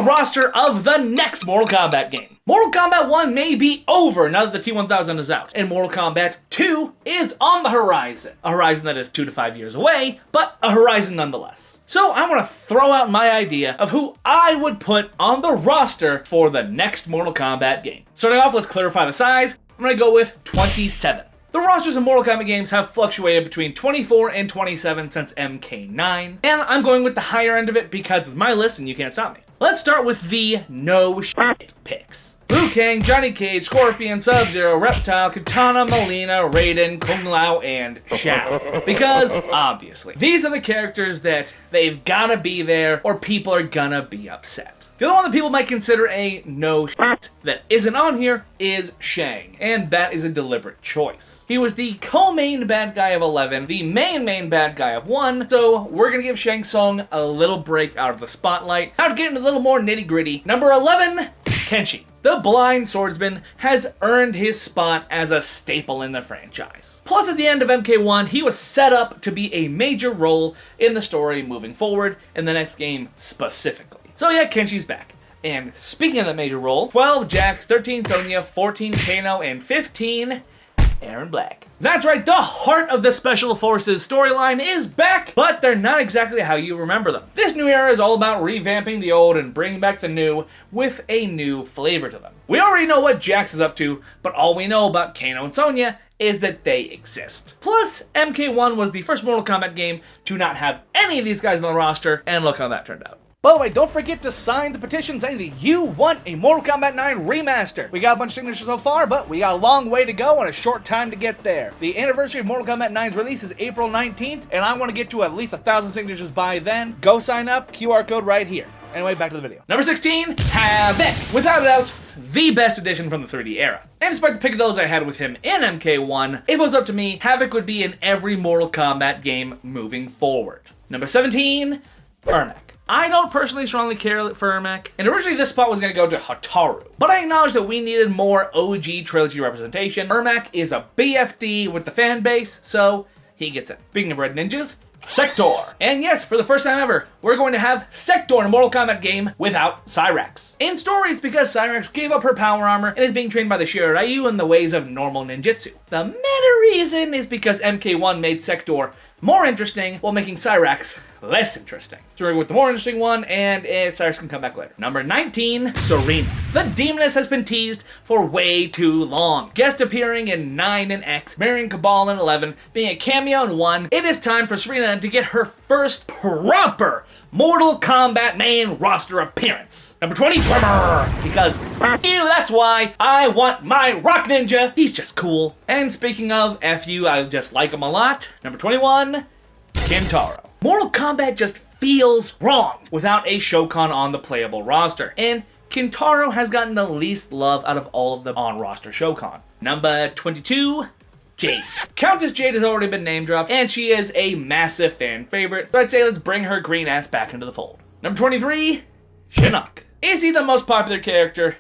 roster of the next Mortal Kombat game. Mortal Kombat 1 may be over now that the T-1000 is out, and Mortal Kombat 2 is on the horizon. A horizon that is 2 to 5 years away, but a horizon nonetheless. So I want to throw out my idea of who I would put on the roster for the next Mortal Kombat game. Starting off, let's clarify the size. I'm going to go with 27. The rosters of Mortal Kombat games have fluctuated between 24 and 27 since MK9, and I'm going with the higher end of it because it's my list and you can't stop me. Let's start with the no shit picks. Liu Kang, Johnny Cage, Scorpion, Sub-Zero, Reptile, Katana, Mileena, Raiden, Kung Lao, and Shao. Because, obviously, these are the characters that they've gotta be there or people are gonna be upset. The other one that people might consider a no shit that isn't on here is Shang, and that is a deliberate choice. He was the co-main bad guy of 11, the main bad guy of 1, so we're gonna give Shang Tsung a little break out of the spotlight. Now to get into a little more nitty gritty, number 11, Kenshi. The blind swordsman has earned his spot as a staple in the franchise. Plus, at the end of MK1, he was set up to be a major role in the story moving forward in the next game specifically. So yeah, Kenshi's back. And speaking of the major role, 12 Jax, 13 Sonya, 14 Kano, and 15 Aaron Black. That's right, the heart of the Special Forces storyline is back, but they're not exactly how you remember them. This new era is all about revamping the old and bringing back the new with a new flavor to them. We already know what Jax is up to, but all we know about Kano and Sonya is that they exist. Plus, MK1 was the first Mortal Kombat game to not have any of these guys on the roster, and look how that turned out. By the way, don't forget to sign the petition saying that you want a Mortal Kombat 9 remaster. We got a bunch of signatures so far, but we got a long way to go and a short time to get there. The anniversary of Mortal Kombat 9's release is April 19th, and I want to get to at least 1,000 signatures by then. Go sign up, QR code right here. Anyway, back to the video. Number 16, Havoc. Without a doubt, the best addition from the 3D era. And despite the picadillos I had with him in MK1, if it was up to me, Havoc would be in every Mortal Kombat game moving forward. Number 17, Ermac. I don't personally strongly care for Ermac, and originally this spot was going to go to Hotaru, but I acknowledge that we needed more OG trilogy representation. Ermac is a BFD with the fan base, so he gets it. Speaking of Red Ninjas, Sector. And yes, for the first time ever, we're going to have Sector in a Mortal Kombat game without Cyrax. In story, it's because Cyrax gave up her power armor and is being trained by the Shiryu in the ways of normal ninjutsu. The meta reason is because MK1 made Sector more interesting while making Cyrax less interesting. So we're going with the more interesting one, and Cyrax can come back later. Number 19, Serena. The Demoness has been teased for way too long. Guest appearing in 9 and X, marrying Cabal in 11, being a cameo in 1, it is time for Serena to get her first proper Mortal Kombat main roster appearance. Number 20, Tremor. Because you, that's why I want my Rock Ninja. He's just cool. And speaking of F you, I just like him a lot. Number 21, Kintaro. Mortal Kombat just feels wrong without a Shokan on the playable roster. And Kintaro has gotten the least love out of all of the on-roster Shokan. Number 22, Jade. Countess Jade has already been name dropped, and she is a massive fan favorite, so I'd say let's bring her green ass back into the fold. Number 23, Shinnok. Is he the most popular character?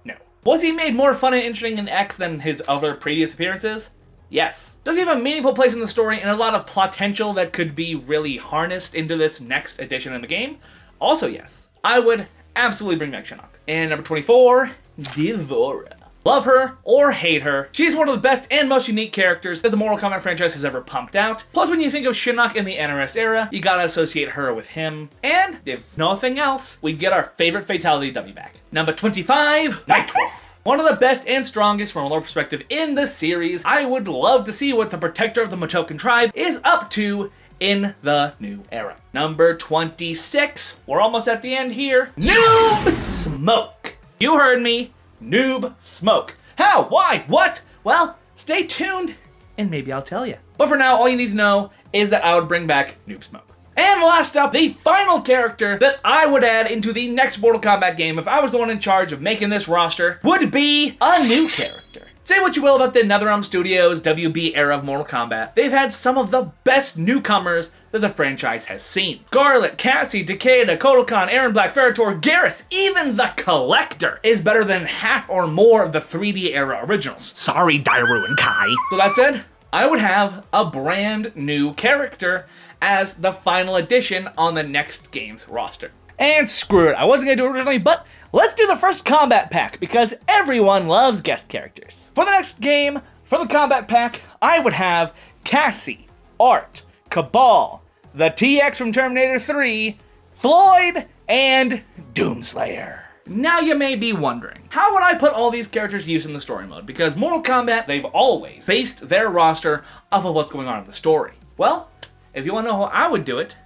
No. Was he made more fun and interesting in X than his other previous appearances? Yes. Does he have a meaningful place in the story and a lot of potential that could be really harnessed into this next edition in the game? Also yes. I would absolutely bring back Shinnok. And number 24, D'Vorah. Love her or hate her, she's one of the best and most unique characters that the Mortal Kombat franchise has ever pumped out. Plus, when you think of Shinnok in the NRS era, you gotta associate her with him. And, if nothing else, we get our favorite Fatality W back. Number 25, Nightwolf. One of the best and strongest from a lore perspective in the series. I would love to see what the protector of the Motoken tribe is up to in the new era. Number 26, we're almost at the end here. Noob Smoke. You heard me. Noob Smoke. How? Why? What? Well, stay tuned and maybe I'll tell you. But for now, all you need to know is that I would bring back Noob Smoke. And last up, the final character that I would add into the next Mortal Kombat game if I was the one in charge of making this roster would be a new character. Say what you will about the NetherRealm Studios WB era of Mortal Kombat, they've had some of the best newcomers that the franchise has seen. Scarlet, Cassie, Takeda, Kodokan, Aaron Black, Ferritor, Garrus, even the Collector is better than half or more of the 3D era originals. Sorry, Dairu and Kai. So that said, I would have a brand new character as the final addition on the next game's roster. And screw it, I wasn't gonna do it originally, but let's do the first combat pack because everyone loves guest characters. For the next game, for the combat pack, I would have Cassie, Art, Cabal, the TX from Terminator 3, Floyd, and Doomslayer. Now you may be wondering, how would I put all these characters to use in the story mode? Because Mortal Kombat, they've always based their roster off of what's going on in the story. Well, if you want to know how I would do it,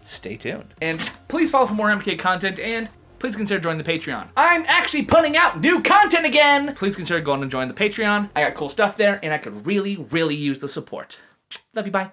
stay tuned. And please follow for more MK content, and please consider joining the Patreon. I'm actually putting out new content again! Please consider going and joining the Patreon. I got cool stuff there, and I could really, really use the support. Love you, bye.